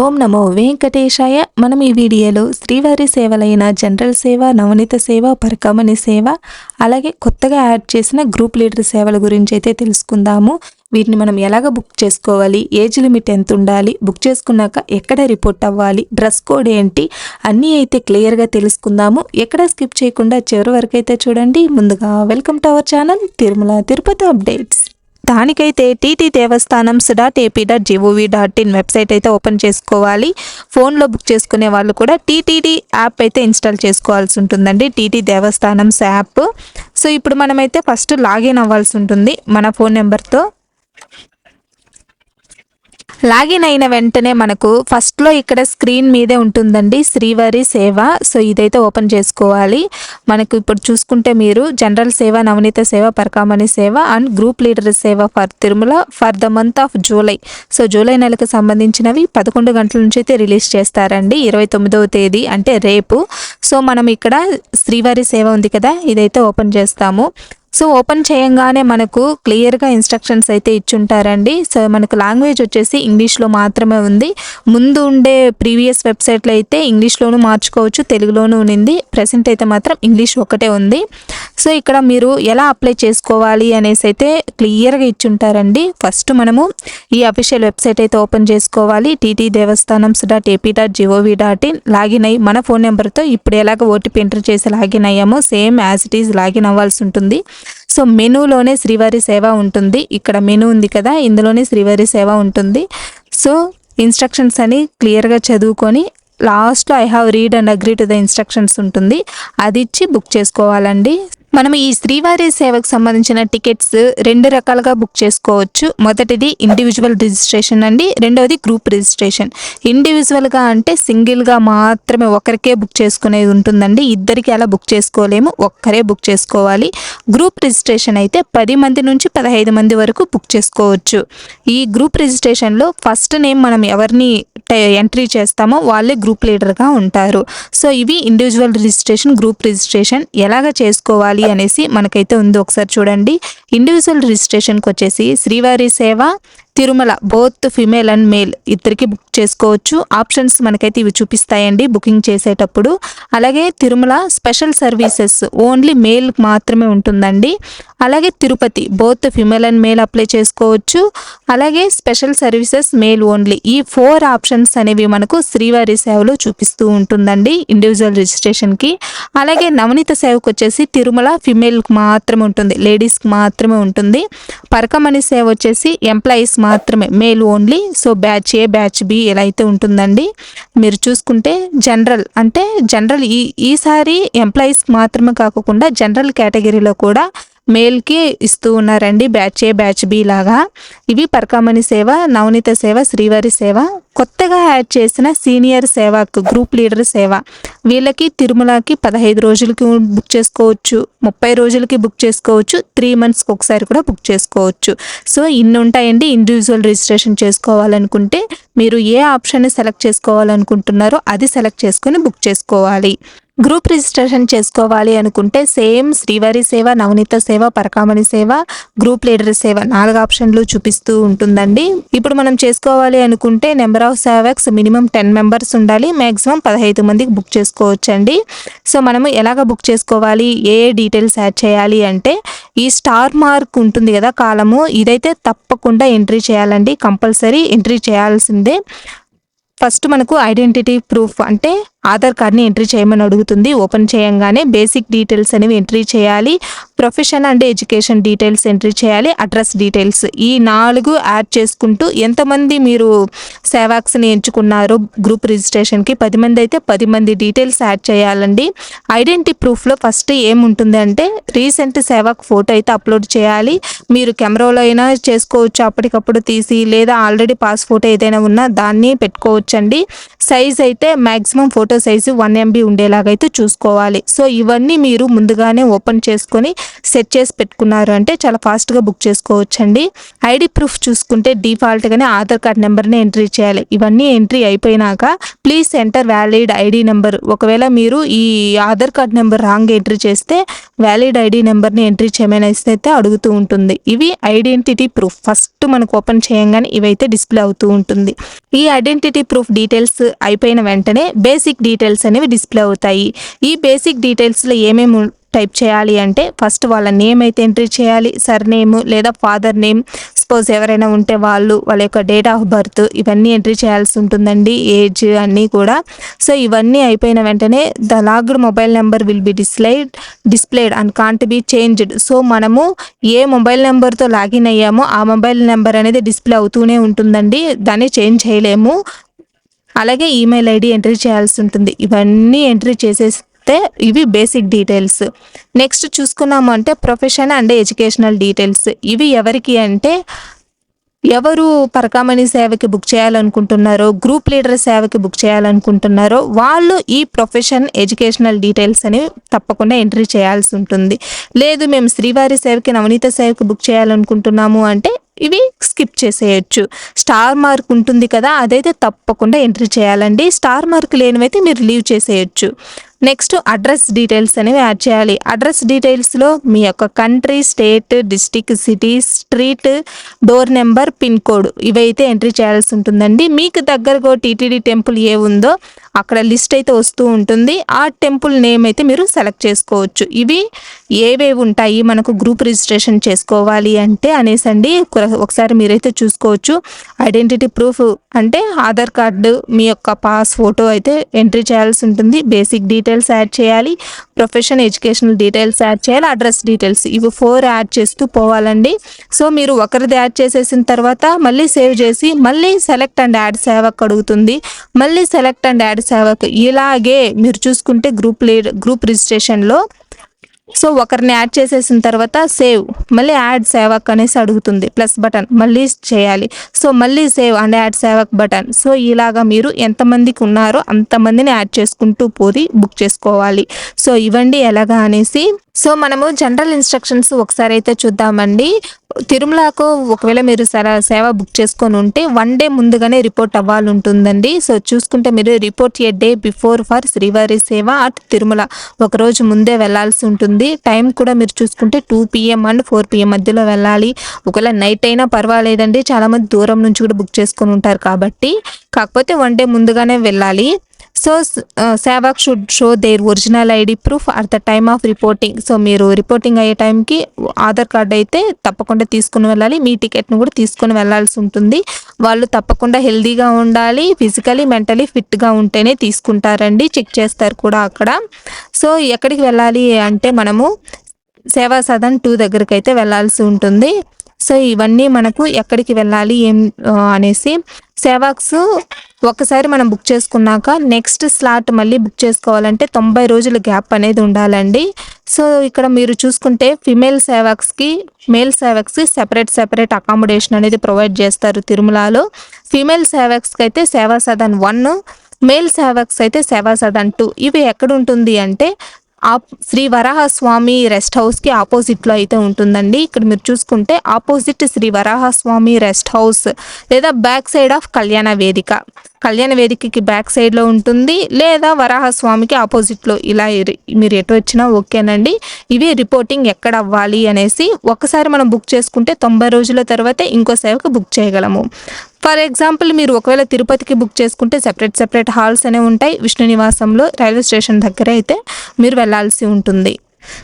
ఓం నమో వెంకటేశాయ. మనం ఈ వీడియోలో శ్రీవారి సేవలైన జనరల్ సేవ, నవనీత సేవ, పరకామణి సేవ, అలాగే కొత్తగా యాడ్ చేసిన గ్రూప్ లీడర్ సేవల గురించి అయితే తెలుసుకుందాము. వీటిని మనం ఎలాగ బుక్ చేసుకోవాలి, ఏజ్ లిమిట్ ఎంత ఉండాలి, బుక్ చేసుకున్నాక ఎక్కడ రిపోర్ట్ అవ్వాలి, డ్రెస్ కోడ్ ఏంటి, అన్నీ అయితే క్లియర్గా తెలుసుకుందాము. ఎక్కడ స్కిప్ చేయకుండా చివరి వరకు అయితే చూడండి. ముందుగా welcome to our channel Tirumala Tirupati updates. దానికైతే టీటీ దేవస్థానం .ap.gov.in వెబ్సైట్ అయితే ఓపెన్ చేసుకోవాలి. ఫోన్లో బుక్ చేసుకునే వాళ్ళు కూడా టీటీడీ యాప్ అయితే ఇన్స్టాల్ చేసుకోవాల్సి ఉంటుందండి, టీటీ దేవస్థానం యాప్. సో ఇప్పుడు మనమైతే ఫస్ట్ లాగిన్ అవ్వాల్సి ఉంటుంది మన ఫోన్ నెంబర్తో. లాగిన్ అయిన వెంటనే మనకు ఫస్ట్లో ఇక్కడ స్క్రీన్ మీదే ఉంటుందండి శ్రీవారి సేవ. సో ఇదైతే ఓపెన్ చేసుకోవాలి. మనకు ఇప్పుడు చూసుకుంటే మీరు జనరల్ సేవ, నవనీత సేవ, పరకామణి సేవ అండ్ గ్రూప్ లీడర్ సేవ for Tirumala for the month of July. So July నెలకు సంబంధించినవి 11 గంటల నుంచి అయితే రిలీజ్ చేస్తారండి, 29వ తేదీ అంటే రేపు. సో మనం ఇక్కడ శ్రీవారి సేవ ఉంది కదా, ఇదైతే ఓపెన్ చేస్తాము. సో ఓపెన్ చేయంగానే మనకు క్లియర్గా ఇన్స్ట్రక్షన్స్ అయితే ఇచ్చుంటారండి. సో మనకు లాంగ్వేజ్ వచ్చేసి ఇంగ్లీష్లో మాత్రమే ఉంది. ముందు ఉండే ప్రీవియస్ వెబ్సైట్లో అయితే ఇంగ్లీష్లోనూ మార్చుకోవచ్చు, తెలుగులోనూ ఉంది. ప్రెసెంట్ అయితే మాత్రం ఇంగ్లీష్ ఒకటే ఉంది. సో ఇక్కడ మీరు ఎలా అప్లై చేసుకోవాలి అనేసి అయితే క్లియర్గా ఇచ్చుంటారండి. ఫస్ట్ మనము ఈ అఫీషియల్ వెబ్సైట్ అయితే ఓపెన్ చేసుకోవాలి. టీటీ దేవస్థానం .ap.gov.in లాగిన్ అయ్యి మన ఫోన్ నెంబర్తో ఇప్పుడు ఎలాగ ఓటీపీ ఎంటర్ చేసి లాగిన్ అయ్యామో same as it is login అవ్వాల్సి ఉంటుంది. సో మెనూలోనే శ్రీవారి సేవ ఉంటుంది. ఇక్కడ మెనూ ఉంది కదా, ఇందులోనే శ్రీవారి సేవ ఉంటుంది. సో ఇన్స్ట్రక్షన్స్ అని క్లియర్గా చదువుకొని లాస్ట్లో I have read and agree to the instructions ఉంటుంది, అది ఇచ్చి బుక్ చేసుకోవాలండి. మనం ఈ శ్రీవారి సేవకు సంబంధించిన టికెట్స్ 2 రకాలుగా బుక్ చేసుకోవచ్చు. మొదటిది ఇండివిజువల్ రిజిస్ట్రేషన్ అండి, రెండవది గ్రూప్ రిజిస్ట్రేషన్. ఇండివిజువల్గా అంటే సింగిల్గా మాత్రమే ఒకరికే బుక్ చేసుకునేది ఉంటుందండి, ఇద్దరికి అలా బుక్ చేసుకోలేము, ఒక్కరే బుక్ చేసుకోవాలి. గ్రూప్ రిజిస్ట్రేషన్ అయితే 10 మంది నుంచి 15 మంది వరకు బుక్ చేసుకోవచ్చు. ఈ గ్రూప్ రిజిస్ట్రేషన్లో ఫస్ట్ నేమ్ మనం ఎవరిని ఎంట్రీ చేస్తామో వాళ్ళే గ్రూప్ లీడర్గా ఉంటారు. సో ఇవి ఇండివిజువల్ రిజిస్ట్రేషన్, గ్రూప్ రిజిస్ట్రేషన్ ఎలాగ చేసుకోవాలి అనేసి మనకైతే ఉంది, ఒకసారి చూడండి. ఇండివిజువల్ రిజిస్ట్రేషన్కి వచ్చేసి శ్రీవారి సేవ, Tirumala both female and male ఇద్దరికి బుక్ చేసుకోవచ్చు. ఆప్షన్స్ మనకైతే ఇవి చూపిస్తాయండి బుకింగ్ చేసేటప్పుడు. అలాగే Tirumala special services only male మాత్రమే ఉంటుందండి. అలాగే Tirupati both female and male apply చేసుకోవచ్చు. అలాగే స్పెషల్ సర్వీసెస్ మేల్ ఓన్లీ. ఈ 4 ఆప్షన్స్ అనేవి మనకు శ్రీవారి సేవలో చూపిస్తూ ఉంటుందండి ఇండివిజువల్ రిజిస్ట్రేషన్కి. అలాగే నవనీత సేవకు వచ్చేసి తిరుమల ఫిమేల్కి మాత్రమే ఉంటుంది, లేడీస్కి మాత్రమే ఉంటుంది. పరకామణి సేవ వచ్చేసి ఎంప్లాయీస్ మాత్రమే, మేల్ ఓన్లీ. సో బ్యాచ్ ఏ, బ్యాచ్ బి ఎలా అయితే ఉంటుందండి. మీరు చూసుకుంటే జనరల్ ఈసారి ఎంప్లాయీస్ మాత్రమే కాకుండా జనరల్ కేటగిరీలో కూడా మేల్కి ఇస్తూ ఉన్నారండి, బ్యాచ్ ఏ, బ్యాచ్ బి లాగా. ఇవి పరకామణి సేవ, నవనీత సేవ, శ్రీవారి సేవ. కొత్తగా యాడ్ చేసిన సీనియర్ సేవకు గ్రూప్ లీడర్ సేవ, వీళ్ళకి తిరుమలకి 15 రోజులకి బుక్ చేసుకోవచ్చు, 30 రోజులకి బుక్ చేసుకోవచ్చు, 3 మంత్స్కి ఒకసారి కూడా బుక్ చేసుకోవచ్చు. సో ఇన్ని ఉంటాయండి. ఇండివిజువల్ రిజిస్ట్రేషన్ చేసుకోవాలనుకుంటే మీరు ఏ ఆప్షన్ని సెలెక్ట్ చేసుకోవాలనుకుంటున్నారో అది సెలెక్ట్ చేసుకొని బుక్ చేసుకోవాలి. గ్రూప్ రిజిస్ట్రేషన్ చేసుకోవాలి అనుకుంటే సేమ్ శ్రీవారి సేవ, నవనీత సేవ, పరకామణి సేవ, గ్రూప్ లీడర్ సేవ 4 ఆప్షన్లు చూపిస్తూ ఉంటుందండి. ఇప్పుడు మనం చేసుకోవాలి అనుకుంటే number of sevaks minimum 10 members ఉండాలి, మ్యాక్సిమం 15 మందికి బుక్ చేసుకోవచ్చండి. సో మనము ఎలాగ బుక్ చేసుకోవాలి, ఏ డీటెయిల్స్ యాడ్ చేయాలి అంటే ఈ స్టార్ మార్క్ ఉంటుంది కదా కాలము, ఇదైతే తప్పకుండా ఎంట్రీ చేయాలండి, కంపల్సరీ ఎంట్రీ చేయాల్సిందే. ఫస్ట్ మనకు ఐడెంటిటీ ప్రూఫ్ అంటే ఆధార్ కార్డ్ని ఎంట్రీ చేయమని అడుగుతుంది. ఓపెన్ చేయంగానే బేసిక్ డీటెయిల్స్ అనేవి ఎంట్రీ చేయాలి, profession and education details entry చేయాలి, అడ్రస్ డీటెయిల్స్. ఈ 4 యాడ్ చేసుకుంటూ ఎంతమంది మీరు సేవాక్స్ని ఎంచుకున్నారో గ్రూప్ రిజిస్ట్రేషన్కి 10 మంది అయితే 10 మంది డీటెయిల్స్ యాడ్ చేయాలండి. ఐడెంటిటీ ప్రూఫ్లో ఫస్ట్ ఏముంటుంది అంటే రీసెంట్ సేవాక్ ఫోటో అయితే అప్లోడ్ చేయాలి. మీరు కెమెరాలో అయినా చేసుకోవచ్చు అప్పటికప్పుడు తీసి, లేదా ఆల్రెడీ పాస్ ఫోటో ఏదైనా ఉన్నా దాన్ని పెట్టుకోవచ్చండి. సైజ్ అయితే మ్యాక్సిమం ఫోటో సైజు 1 MB ఉండేలాగా అయితే చూసుకోవాలి. సో ఇవన్నీ మీరు ముందుగానే ఓపెన్ చేసుకొని సెట్ చేసి పెట్టుకున్నారు అంటే చాలా ఫాస్ట్గా బుక్ చేసుకోవచ్చండి. ఐడి ప్రూఫ్ చూసుకుంటే డిఫాల్ట్గానే ఆధార్ కార్డ్ నెంబర్ని ఎంట్రీ చేయాలి. ఇవన్నీ ఎంట్రీ అయిపోయినాక please enter valid ID number. ఒకవేళ మీరు ఈ Aadhaar card number wrong entry చేస్తే వ్యాలిడ్ ఐడి నెంబర్ని ఎంట్రీ చేయమని అయితే అడుగుతూ ఉంటుంది. ఇవి ఐడెంటిటీ ప్రూఫ్. ఫస్ట్ మనకు ఓపెన్ చేయంగానే ఇవైతే డిస్ప్లే అవుతూ ఉంటుంది. ఈ ఐడెంటిటీ ప్రూఫ్ డీటెయిల్స్ అయిపోయిన వెంటనే బేసిక్ డీటెయిల్స్ అనేవి డిస్ప్లే అవుతాయి. ఈ బేసిక్ డీటెయిల్స్లో ఏమేమి టైప్ చేయాలి అంటే ఫస్ట్ వాళ్ళ నేమ్ అయితే ఎంట్రీ చేయాలి, సర్నేమ్ లేదా ఫాదర్ నేమ్, సపోజ్ ఎవరైనా ఉంటే వాళ్ళ యొక్క డేట్ ఆఫ్ బర్త్ ఇవన్నీ ఎంట్రీ చేయాల్సి ఉంటుందండి, ఏజ్ అన్నీ కూడా. సో ఇవన్నీ అయిపోయిన వెంటనే the logged mobile number will be displayed and can't be changed. So మనము ఏ మొబైల్ నెంబర్తో లాగిన్ అయ్యామో ఆ మొబైల్ నెంబర్ అనేది డిస్ప్లే అవుతూనే ఉంటుందండి, దాన్ని చేంజ్ చేయలేము. అలాగే ఈమెయిల్ ఐడి ఎంట్రీ చేయాల్సి ఉంటుంది. ఇవన్నీ ఎంట్రీ చేసేస్తే ఇవి బేసిక్ డీటెయిల్స్. నెక్స్ట్ చూసుకున్నాము అంటే ప్రొఫెషన్ అండ్ ఎడ్యుకేషనల్ డీటెయిల్స్. ఇవి ఎవరికి అంటే ఎవరు పరకామణి సేవకి బుక్ చేయాలనుకుంటున్నారో, గ్రూప్ లీడర్ సేవకి బుక్ చేయాలనుకుంటున్నారో వాళ్ళు ఈ ప్రొఫెషన్ ఎడ్యుకేషనల్ డీటెయిల్స్ అనేవి తప్పకుండా ఎంట్రీ చేయాల్సి ఉంటుంది. లేదు మేము శ్రీవారి సేవకి నవనీత సేవకి బుక్ చేయాలనుకుంటున్నాము అంటే ఇవి స్కిప్ చేసేయచ్చు. స్టార్ మార్క్ ఉంటుంది కదా, అదైతే తప్పకుండా ఎంట్రీ చేయాలండి. స్టార్ మార్క్ లేనివైతే మీరు లీవ్ చేసేయచ్చు. నెక్స్ట్ అడ్రస్ డీటెయిల్స్ అనేవి యాడ్ చేయాలి. అడ్రస్ డీటెయిల్స్లో మీ యొక్క country, state, district, city, street, door number, pin code ఇవైతే ఎంట్రీ చేయాల్సి ఉంటుందండి. మీకు దగ్గరగా టీటీడీ టెంపుల్ ఏ ఉందో అక్కడ లిస్ట్ అయితే వస్తూ ఉంటుంది. ఆ టెంపుల్ నేమ్ అయితే మీరు సెలెక్ట్ చేసుకోవచ్చు. ఇవి ఏవేవి ఉంటాయి మనకు గ్రూప్ రిజిస్ట్రేషన్ చేసుకోవాలి అంటే అనేసండి ఒకసారి మీరైతే చూసుకోవచ్చు. ఐడెంటిటీ ప్రూఫ్ అంటే ఆధార్ కార్డు, మీ యొక్క పాస్ ఫోటో అయితే ఎంట్రీ చేయాల్సి ఉంటుంది. బేసిక్ డీటెయిల్స్ యాడ్ చేయాలి, ప్రొఫెషన్ ఎడ్యుకేషనల్ డీటెయిల్స్ యాడ్ చేయాలి, అడ్రస్ డీటెయిల్స్ ఇవి 4 యాడ్ చేస్తూ పోవాలండి. సో మీరు ఒకరిది యాడ్ చేసేసిన తర్వాత మళ్ళీ సేవ్ చేసి మళ్ళీ సెలెక్ట్ అండ్ యాడ్ సేవకు అడుగుతుంది, మళ్ళీ సెలెక్ట్ అండ్ యాడ్ సేవకు. ఇలాగే మీరు చూసుకుంటే గ్రూప్ రిజిస్ట్రేషన్లో సో ఒకరిని యాడ్ చేసేసిన తర్వాత సేవ్, మళ్ళీ యాడ్ సేవక్ అనేసి అడుగుతుంది, ప్లస్ బటన్ మళ్ళీ చేయాలి. సో మళ్ళీ save and add Sevak button. So ఇలాగా మీరు ఎంతమందికి ఉన్నారో అంతమందిని యాడ్ చేసుకుంటూ పోయి బుక్ చేసుకోవాలి. సో ఇవ్వండి ఎలాగా అనేసి. సో మనము జనరల్ ఇన్స్ట్రక్షన్స్ ఒకసారి అయితే చూద్దామండి. తిరుమలకు ఒకవేళ మీరు సేవ బుక్ చేసుకొని ఉంటే 1 డే ముందుగానే రిపోర్ట్ అవ్వాలి ఉంటుందండి. సో చూసుకుంటే మీరు report A day before for శ్రీవారి సేవ అట్ తిరుమల, ఒకరోజు ముందే వెళ్ళాల్సి ఉంటుంది. టైం కూడా మీరు చూసుకుంటే 2 PM అండ్ 4 PM మధ్యలో వెళ్ళాలి. ఒకవేళ నైట్ అయినా పర్వాలేదండి, చాలామంది దూరం నుంచి కూడా బుక్ చేసుకొని ఉంటారు కాబట్టి. కాకపోతే 1 డే ముందుగానే వెళ్ళాలి. So Sevak should show there original ID proof at the time of reporting. So మీరు రిపోర్టింగ్ అయ్యే టైంకి ఆధార్ కార్డ్ అయితే తప్పకుండా తీసుకుని వెళ్ళాలి, మీ టికెట్ను కూడా తీసుకొని వెళ్ళాల్సి ఉంటుంది. వాళ్ళు తప్పకుండా హెల్దీగా ఉండాలి, ఫిజికలీ మెంటలీ ఫిట్గా ఉంటేనే తీసుకుంటారండి, చెక్ చేస్తారు కూడా అక్కడ. సో ఎక్కడికి వెళ్ళాలి అంటే మనము సేవా సదన్ 2 దగ్గరికి అయితే వెళ్ళాల్సి ఉంటుంది. సో ఇవన్నీ మనకు ఎక్కడికి వెళ్ళాలి ఏం అనేసి సేవాక్స్ ఒకసారి మనం బుక్ చేసుకున్నాక నెక్స్ట్ స్లాట్ మళ్ళీ బుక్ చేసుకోవాలంటే 90 రోజుల గ్యాప్ అనేది ఉండాలండి. సో ఇక్కడ మీరు చూసుకుంటే ఫిమేల్ సేవాక్స్కి మేల్ సేవాక్స్కి సెపరేట్ అకామిడేషన్ అనేది ప్రొవైడ్ చేస్తారు తిరుమలలో. ఫిమేల్ సేవాక్స్కి అయితే సేవా సదన్ 1, మేల్ సేవాక్స్ అయితే సేవా సదన్ 2. ఇవి ఎక్కడ ఉంటుంది అంటే శ్రీ వరాహస్వామి రెస్ట్ హౌస్కి ఆపోజిట్లో అయితే ఉంటుందండి. ఇక్కడ మీరు చూసుకుంటే opposite Shri Varahaswamy rest house లేదా బ్యాక్ సైడ్ ఆఫ్ కళ్యాణ వేదికకి బ్యాక్ సైడ్లో ఉంటుంది, లేదా వరాహస్వామికి ఆపోజిట్లో. ఇలా మీరు ఎటు వచ్చినా ఓకేనండి. ఇవి రిపోర్టింగ్ ఎక్కడ అవ్వాలి అనేసి ఒకసారి మనం బుక్ చేసుకుంటే 90 రోజుల తర్వాత ఇంకో సేవకు బుక్ చేయగలము. ఫర్ ఎగ్జాంపుల్ మీరు ఒకవేళ తిరుపతికి బుక్ చేసుకుంటే సెపరేట్ హాల్స్ అనేవి ఉంటాయి. విష్ణు నివాసంలో రైల్వే స్టేషన్ దగ్గర అయితే మీరు వెళ్ళాల్సి ఉంటుంది.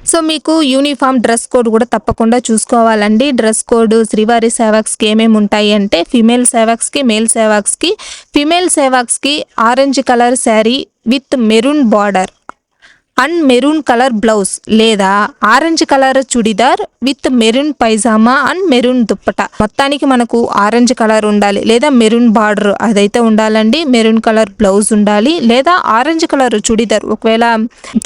సో మీకు యూనిఫామ్ డ్రెస్ కోడ్ కూడా తప్పకుండా చూసుకోవాలండి. డ్రెస్ కోడ్ శ్రీవారి సేవాక్స్కి ఏమేమి ఉంటాయి అంటే ఫీమేల్ సేవాక్స్కి, మేల్ సేవాక్స్కి. ఫీమేల్ సేవాక్స్కి orange colour sari with maroon border, and maroon colour blouse లేదా orange colour churidar with maroon pyjama and maroon dupatta. మొత్తానికి మనకు ఆరెంజ్ కలర్ ఉండాలి లేదా మెరూన్ బార్డర్ అదైతే ఉండాలండి. మెరూన్ కలర్ బ్లౌజ్ ఉండాలి లేదా ఆరెంజ్ కలర్ చుడిదార్, ఒకవేళ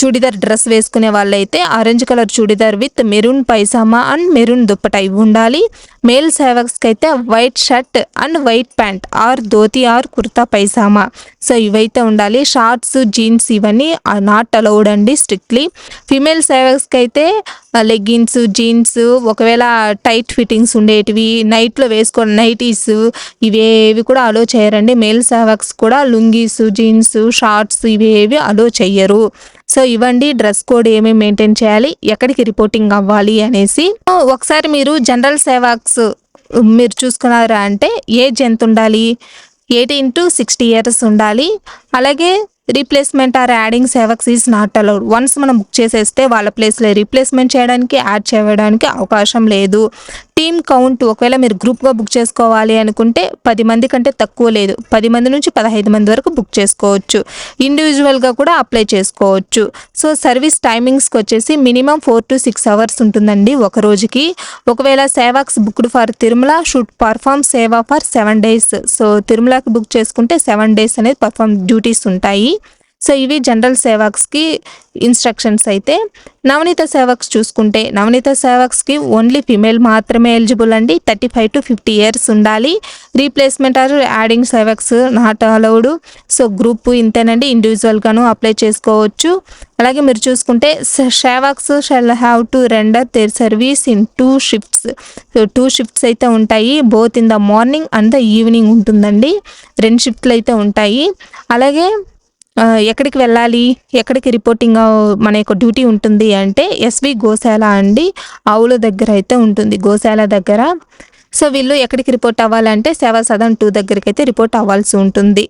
చుడిదార్ డ్రెస్ వేసుకునే వాళ్ళైతే orange colour churidar with maroon pyjama and maroon dupatta ఇవి ఉండాలి. మేల్ సేవక్స్కి అయితే white shirt and white pant or dhoti or kurta pyjama, so ఇవైతే ఉండాలి. షార్ట్స్ జీన్స్ ఇవన్నీ నాట్ అలౌడ్ అండి స్ట్రిక్ట్లీ. ఫిమేల్ సేవక్స్కి అయితే లెగ్గిన్స్ జీన్స్, ఒకవేళ టైట్ ఫిట్టింగ్స్ ఉండేటివి నైట్లో వేసుకోవాలి నైటీస్ ఇవేవి కూడా అలో చేయరండి. మేల్ సేవక్స్ కూడా లుంగీస్ జీన్స్ షార్ట్స్ ఇవేవి అలో చెయ్యరు. సో ఇవ్వండి డ్రెస్ కోడ్ ఏమేమి మెయింటైన్ చేయాలి, ఎక్కడికి రిపోర్టింగ్ అవ్వాలి అనేసి. ఒకసారి మీరు జనరల్ సేవాక్స్ మీరు చూసుకున్నారా అంటే ఏజ్ ఎంత ఉండాలి, 18 to 60 years ఉండాలి. అలాగే replacement or adding sevaks is not allowed. Once మనం బుక్ చేసేస్తే వాళ్ళ ప్లేస్లో రీప్లేస్మెంట్ చేయడానికి యాడ్ చేయడానికి అవకాశం లేదు. టీమ్ కౌంట్ ఒకవేళ మీరు గ్రూప్గా బుక్ చేసుకోవాలి అనుకుంటే 10 మంది కంటే తక్కువ లేదు, 10 మంది నుంచి 15 మంది వరకు బుక్ చేసుకోవచ్చు. ఇండివిజువల్గా కూడా అప్లై చేసుకోవచ్చు. సో సర్వీస్ టైమింగ్స్కి వచ్చేసి మినిమం 4 to 6 hours ఉంటుందండి ఒక రోజుకి. ఒకవేళ sevaks booked for Tirumala should perform seva for 7 days. So తిరుమలకి బుక్ చేసుకుంటే 7 days అనేది పర్ఫామ్ డ్యూటీస్ ఉంటాయి. సో ఇవి జనరల్ సేవాక్స్కి ఇన్స్ట్రక్షన్స్. అయితే నవనీత సేవక్స్ చూసుకుంటే నవనీత సేవక్స్కి ఓన్లీ ఫిమేల్ మాత్రమే ఎలిజిబుల్ అండి. 35 to 50 years ఉండాలి. Replacement or adding sevaks not allowed. So group ఇంతేనండి, ఇండివిజువల్గాను అప్లై చేసుకోవచ్చు. అలాగే మీరు చూసుకుంటే sevaks shall have to render their service in 2 shifts. So 2 shifts అయితే ఉంటాయి. Both in the morning and the evening ఉంటుందండి. 2 shifts అయితే ఉంటాయి. అలాగే ఎక్కడికి వెళ్ళాలి, ఎక్కడికి రిపోర్టింగ్ మన యొక్క డ్యూటీ ఉంటుంది అంటే ఎస్వి గోశాల అండి, ఆవుల దగ్గర అయితే ఉంటుంది, గోశాల దగ్గర. సో వీళ్ళు ఎక్కడికి రిపోర్ట్ అవ్వాలంటే సేవా సదన్ 2 దగ్గరికి అయితే రిపోర్ట్ అవ్వాల్సి ఉంటుంది.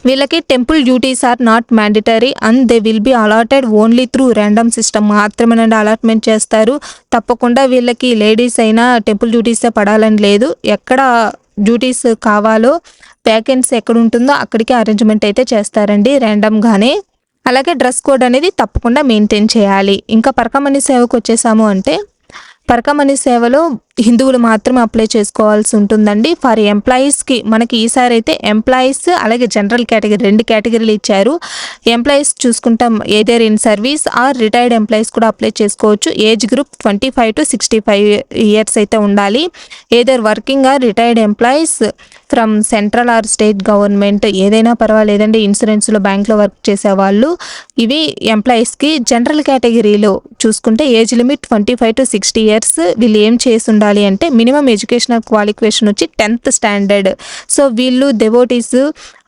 వీళ్ళకి temple duties are not mandatory and they will be allotted only through random system. మాత్రమేనండి అలాట్మెంట్ చేస్తారు. తప్పకుండా వీళ్ళకి లేడీస్ అయినా టెంపుల్ డ్యూటీసే పడాలని లేదు. ఎక్కడ డ్యూటీస్ కావాలో వ్యాకెన్సీ ఎక్కడ ఉంటుందో అక్కడికి అరేంజ్మెంట్ అయితే చేస్తారండి ర్యాండమ్గానే. అలాగే డ్రెస్ కోడ్ అనేది తప్పకుండా మెయింటైన్ చేయాలి. ఇంకా పరకమణి సేవకు వచ్చేసాము అంటే పరకమణి సేవలో హిందువులు మాత్రమే అప్లై చేసుకోవాల్సి ఉంటుందండి. ఫర్ ఎంప్లాయీస్కి మనకి ఈసారి అయితే ఎంప్లాయీస్ అలాగే జనరల్ కేటగిరీ 2 కేటగిరీలు ఇచ్చారు. ఎంప్లాయీస్ చూసుకుంటాం either in service or retired employees కూడా అప్లై చేసుకోవచ్చు. ఏజ్ గ్రూప్ 25 to 65 years అయితే ఉండాలి. Either working or retired employees from central or state government ఏదైనా పర్వాలేదండి. ఇన్సూరెన్స్లో బ్యాంక్లో వర్క్ చేసేవాళ్ళు ఇవి ఎంప్లాయీస్కి. జనరల్ కేటగిరీలో చూసుకుంటే ఏజ్ లిమిట్ 25 to 60 years. వీళ్ళు ఏం చేసి ఉండాలి అంటే మినిమం ఎడ్యుకేషనల్ క్వాలిఫికేషన్ వచ్చి 10th standard. సో వీళ్ళు డెవోటీస్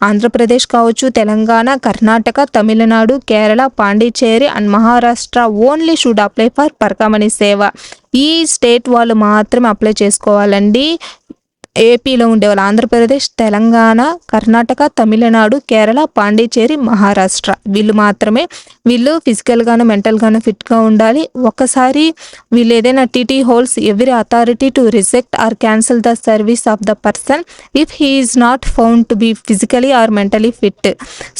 ఆంధ్రప్రదేశ్ కావచ్చు, Telangana, Karnataka, Tamil Nadu, Kerala, Pondicherry and Maharashtra only should apply for Parakamani Seva. ఈ స్టేట్ వాళ్ళు మాత్రమే అప్లై చేసుకోవాలండి. ఏపీలో ఉండేవాళ్ళు ఆంధ్రప్రదేశ్, తెలంగాణ, కర్ణాటక, తమిళనాడు, కేరళ, పాండిచేరి, మహారాష్ట్ర వీళ్ళు మాత్రమే. వీళ్ళు ఫిజికల్గాను మెంటల్గాను ఫిట్గా ఉండాలి. ఒక్కసారి వీళ్ళు ఏదైనా TT holds every authority to reject or cancel the service of the person if he is not found to be physically or mentally fit.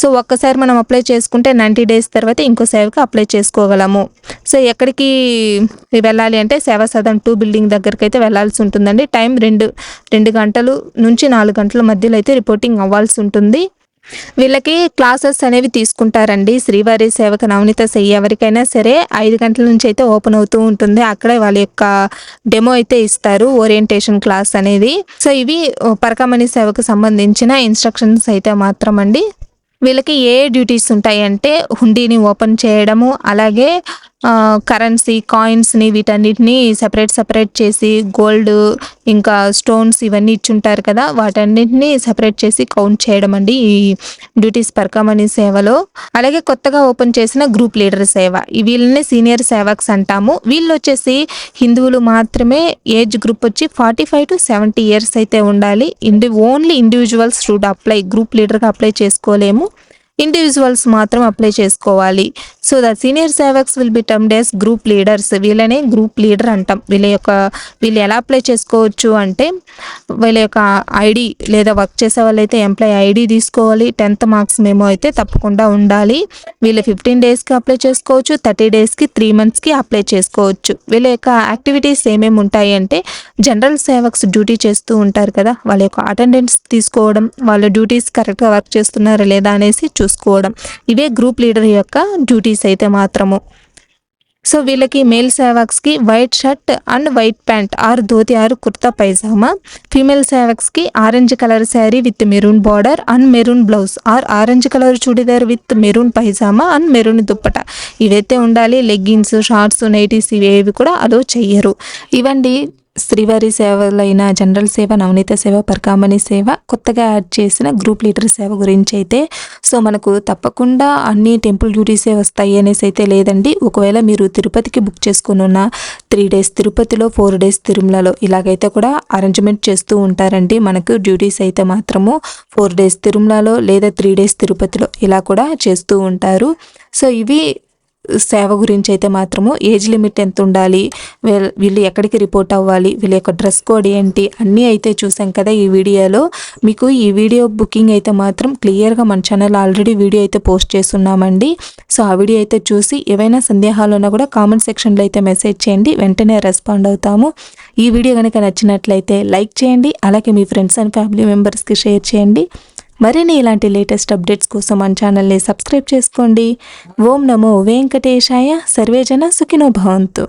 So ఒక్కసారి మనం అప్లై చేసుకుంటే 90 days తర్వాత ఇంకో సేవకి అప్లై చేసుకోగలము. సో ఎక్కడికి వెళ్ళాలి అంటే సేవా సదన్ 2 బిల్డింగ్ దగ్గరికి అయితే వెళ్ళాల్సి ఉంటుందండి. టైం 2 గంటలు నుంచి 4 గంటల మధ్యలో అయితే రిపోర్టింగ్ అవ్వాల్సి ఉంటుంది. వీళ్ళకి క్లాసెస్ అనేవి తీసుకుంటారండి. శ్రీవారి సేవకు నవనీత ఎవరికైనా సరే 5 గంటల నుంచి అయితే ఓపెన్ అవుతూ ఉంటుంది. అక్కడే వాళ్ళ యొక్క డెమో అయితే ఇస్తారు, ఓరియంటేషన్ క్లాస్ అనేది. సో ఇవి పరకమణి సేవకు సంబంధించిన ఇన్స్ట్రక్షన్స్ అయితే మాత్రం అండి. వీళ్ళకి ఏ డ్యూటీస్ ఉంటాయి అంటే హుండీని ఓపెన్ చేయడము, అలాగే కరెన్సీ కాయిన్స్ని వీటన్నిటిని సెపరేట్ చేసి గోల్డ్ ఇంకా స్టోన్స్ ఇవన్నీ ఇచ్చుంటారు కదా వాటన్నిటిని సెపరేట్ చేసి కౌంట్ చేయడం అండి ఈ డ్యూటీస్ పరకమణి సేవలో. అలాగే కొత్తగా ఓపెన్ చేసిన గ్రూప్ లీడర్ సేవ వీళ్ళని సీనియర్ సేవక్స్ అంటాము. వీళ్ళు వచ్చేసి హిందువులు మాత్రమే. ఏజ్ గ్రూప్ వచ్చి 45 to 70 years అయితే ఉండాలి. Only individuals should apply, group లీడర్గా అప్లై చేసుకోలేము. ఇండివిజువల్స్ మాత్రం అప్లై చేసుకోవాలి. So the senior sevaks will be termed as group leaders. వీళ్ళనే గ్రూప్ లీడర్ అంటాం. వీళ్ళు ఎలా అప్లై చేసుకోవచ్చు అంటే వీళ్ళ యొక్క ఐడి లేదా వర్క్ చేసే వాళ్ళైతే ఎంప్లాయీ ఐడి తీసుకోవాలి. 10th మార్క్స్ మెమో అయితే తప్పకుండా ఉండాలి. వీళ్ళు 15 డేస్కి అప్లై చేసుకోవచ్చు, 30 డేస్కి, 3 మంత్స్కి అప్లై చేసుకోవచ్చు. వీళ్ళ యొక్క యాక్టివిటీస్ ఏమేమి ఉంటాయి అంటే జనరల్ సేవక్స్ డ్యూటీ చేస్తూ ఉంటారు కదా, వాళ్ళ యొక్క అటెండెన్స్ తీసుకోవడం, వాళ్ళ డ్యూటీస్ కరెక్ట్గా వర్క్ చేస్తున్నారా లేదా అనేసి చూసుకోవడం. ఇవే గ్రూప్ లీడర్ యొక్క డ్యూటీస్ అయితే మాత్రము. సో వీళ్ళకి మేల్ సేవక్స్కి white shirt and white pant or dhoti or kurta pyjama. Female సేవక్స్కి orange colour sari with maroon border and maroon blouse or orange colour churidar with maroon pyjama and maroon dupatta ఇవైతే ఉండాలి. లెగ్గిన్స్, షార్ట్స్, నైటీస్ ఇవేవి కూడా అలో చెయ్యరు. ఇవండి శ్రీవారి సేవలైన జనరల్ సేవ, నవనీత సేవ, పరకామణి సేవ, కొత్తగా యాడ్ చేసిన గ్రూప్ లీడర్ సేవ గురించి అయితే. సో మనకు తప్పకుండా అన్ని టెంపుల్ డ్యూటీసే వస్తాయి అనేసి అయితే లేదండి. ఒకవేళ మీరు తిరుపతికి బుక్ చేసుకుని ఉన్న 3 డేస్ తిరుపతిలో, 4 డేస్ తిరుమలలో ఇలాగైతే కూడా అరేంజ్మెంట్ చేస్తూ ఉంటారండి. మనకు డ్యూటీస్ అయితే మాత్రము 4 డేస్ తిరుమలలో లేదా 3 డేస్ తిరుపతిలో ఇలా కూడా చేస్తూ ఉంటారు. సో ఇవి సేవ గురించి అయితే మాత్రము ఏజ్ లిమిట్ ఎంత ఉండాలి, వీళ్ళు ఎక్కడికి రిపోర్ట్ అవ్వాలి, వీళ్ళ యొక్క డ్రెస్ కోడ్ ఏంటి అన్నీ అయితే చూసాం కదా ఈ వీడియోలో. మీకు ఈ వీడియో బుకింగ్ అయితే మాత్రం క్లియర్గా మన ఛానల్ ఆల్రెడీ వీడియో అయితే పోస్ట్ చేస్తున్నామండి. సో ఆ వీడియో అయితే చూసి ఏవైనా సందేహాలు ఉన్నా కూడా కామెంట్ సెక్షన్లో అయితే మెసేజ్ చేయండి, వెంటనే రెస్పాండ్ అవుతాము. ఈ వీడియో కనుక నచ్చినట్లయితే లైక్ చేయండి, అలాగే మీ ఫ్రెండ్స్ అండ్ ఫ్యామిలీ మెంబర్స్కి షేర్ చేయండి. మరిన్ని ఇలాంటి లేటెస్ట్ అప్డేట్స్ కోసం మన ఛానల్ని సబ్స్క్రైబ్ చేసుకోండి. ఓం నమో వెంకటేశాయ. సర్వేజన సుఖినో భవంతు.